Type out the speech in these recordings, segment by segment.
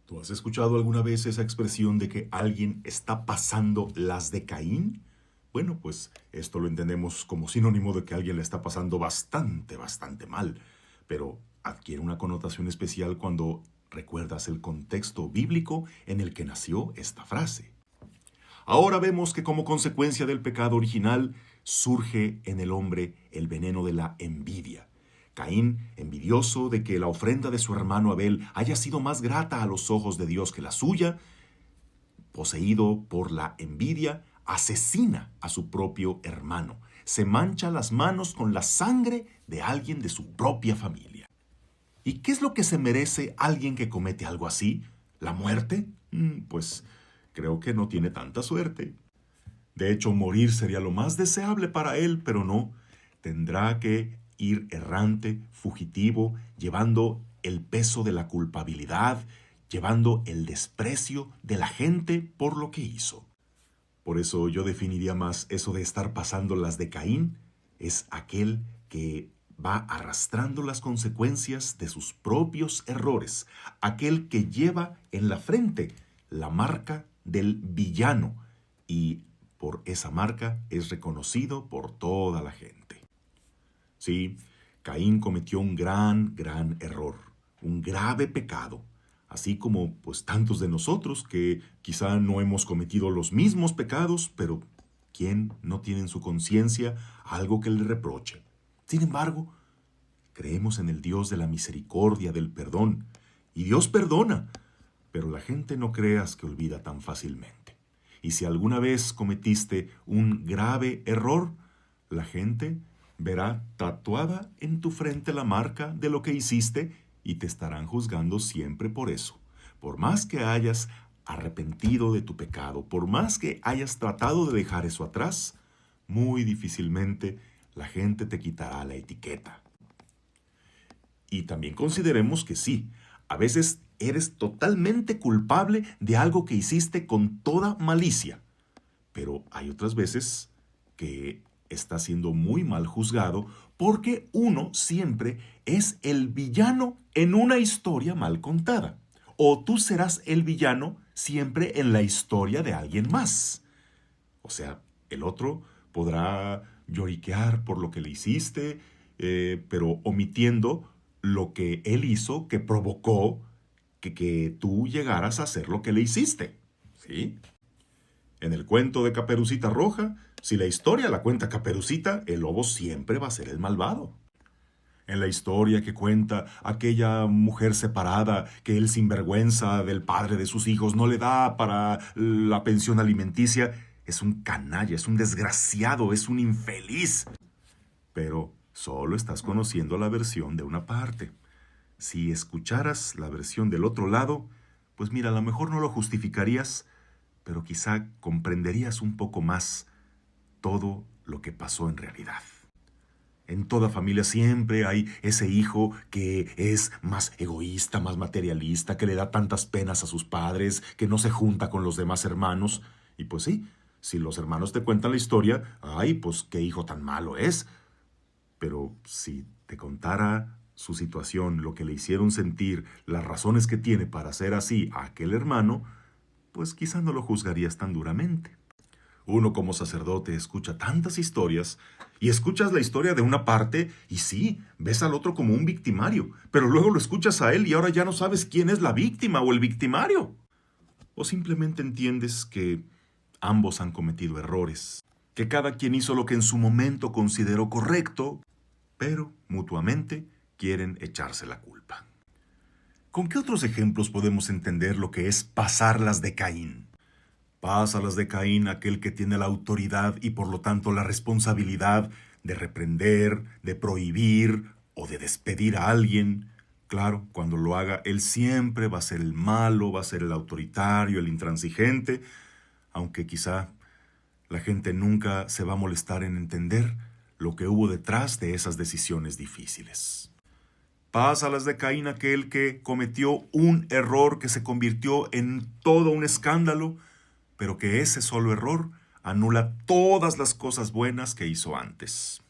¿Tú has escuchado alguna vez esa expresión de que alguien está pasando las de Caín? Bueno, pues esto lo entendemos como sinónimo de que alguien le está pasando bastante mal, pero adquiere una connotación especial cuando recuerdas el contexto bíblico en el que nació esta frase. Ahora vemos que como consecuencia del pecado original surge en el hombre el veneno de la envidia. Caín, envidioso de que la ofrenda de su hermano Abel haya sido más grata a los ojos de Dios que la suya, poseído por la envidia, asesina a su propio hermano. Se mancha las manos con la sangre de alguien de su propia familia. ¿Y qué es lo que se merece alguien que comete algo así? ¿La muerte? Pues creo que no tiene tanta suerte. De hecho, morir sería lo más deseable para él, pero no. Tendrá que ir errante, fugitivo, llevando el peso de la culpabilidad, llevando el desprecio de la gente por lo que hizo. Por eso yo definiría más eso de estar pasando las de Caín, es aquel que va arrastrando las consecuencias de sus propios errores, aquel que lleva en la frente la marca del villano y por esa marca es reconocido por toda la gente. Sí, Caín cometió un gran error, un grave pecado, así como pues tantos de nosotros que quizá no hemos cometido los mismos pecados, pero ¿quién no tiene en su conciencia algo que le reproche? Sin embargo, creemos en el Dios de la misericordia, del perdón, y Dios perdona, pero la gente no creas que olvida tan fácilmente. Y si alguna vez cometiste un grave error, la gente verá tatuada en tu frente la marca de lo que hiciste y te estarán juzgando siempre por eso. Por más que hayas arrepentido de tu pecado, por más que hayas tratado de dejar eso atrás, muy difícilmente la gente te quitará la etiqueta. Y también consideremos que sí, a veces eres totalmente culpable de algo que hiciste con toda malicia, pero hay otras veces que está siendo muy mal juzgado porque uno siempre es el villano en una historia mal contada. O tú serás el villano siempre en la historia de alguien más. O sea, el otro podrá lloriquear por lo que le hiciste, pero omitiendo lo que él hizo que provocó que tú llegaras a hacer lo que le hiciste. ¿Sí? En el cuento de Caperucita Roja, si la historia la cuenta Caperucita, el lobo siempre va a ser el malvado. En la historia que cuenta aquella mujer separada que el sinvergüenza del padre de sus hijos no le da para la pensión alimenticia, es un canalla, es un desgraciado, es un infeliz. Pero solo estás conociendo la versión de una parte. Si escucharas la versión del otro lado, pues mira, a lo mejor no lo justificarías, pero quizá comprenderías un poco más todo lo que pasó en realidad. En toda familia siempre hay ese hijo que es más egoísta, más materialista, que le da tantas penas a sus padres, que no se junta con los demás hermanos. Y pues sí, si los hermanos te cuentan la historia, ay, pues qué hijo tan malo es. Pero si te contara su situación, lo que le hicieron sentir, las razones que tiene para ser así a aquel hermano, pues quizá no lo juzgarías tan duramente. Uno como sacerdote escucha tantas historias y escuchas la historia de una parte y sí, ves al otro como un victimario, pero luego lo escuchas a él y ahora ya no sabes quién es la víctima o el victimario. O simplemente entiendes que ambos han cometido errores, que cada quien hizo lo que en su momento consideró correcto, pero mutuamente quieren echarse la culpa. ¿Con qué otros ejemplos podemos entender lo que es pasarlas de Caín? Pasa las de Caín aquel que tiene la autoridad y por lo tanto la responsabilidad de reprender, de prohibir o de despedir a alguien. Claro, cuando lo haga, él siempre va a ser el malo, va a ser el autoritario, el intransigente, aunque quizá la gente nunca se va a molestar en entender lo que hubo detrás de esas decisiones difíciles. Pasa las de Caín aquel que cometió un error que se convirtió en todo un escándalo, pero que ese solo error anula todas las cosas buenas que hizo antes.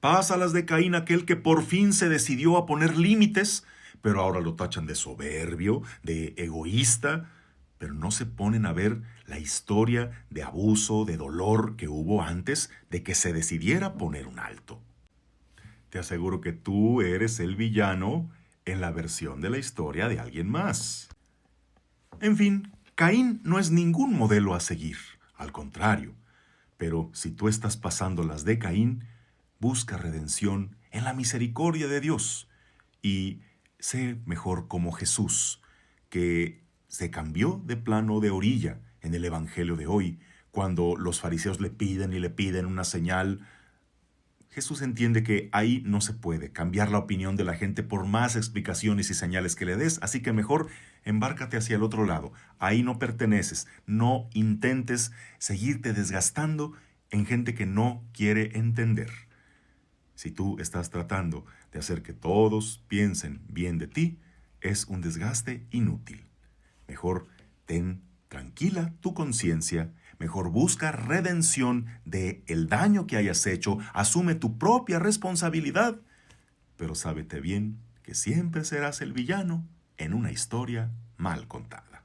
Pasa las de Caín aquel que por fin se decidió a poner límites, pero ahora lo tachan de soberbio, de egoísta, pero no se ponen a ver la historia de abuso, de dolor que hubo antes de que se decidiera poner un alto. Te aseguro que tú eres el villano en la versión de la historia de alguien más. En fin, Caín no es ningún modelo a seguir, al contrario. Pero si tú estás pasando las de Caín, busca redención en la misericordia de Dios y sé mejor como Jesús, que se cambió de plano de orilla en el Evangelio de hoy, cuando los fariseos le piden y le piden una señal. Jesús entiende que ahí no se puede cambiar la opinión de la gente por más explicaciones y señales que le des, así que mejor embárcate hacia el otro lado. Ahí no perteneces, no intentes seguirte desgastando en gente que no quiere entender. Si tú estás tratando de hacer que todos piensen bien de ti, es un desgaste inútil. Mejor ten tranquila tu conciencia, mejor busca redención de el daño que hayas hecho, asume tu propia responsabilidad, pero sábete bien que siempre serás el villano en una historia mal contada.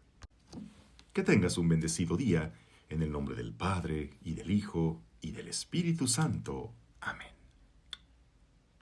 Que tengas un bendecido día en el nombre del Padre y del Hijo y del Espíritu Santo. Amén.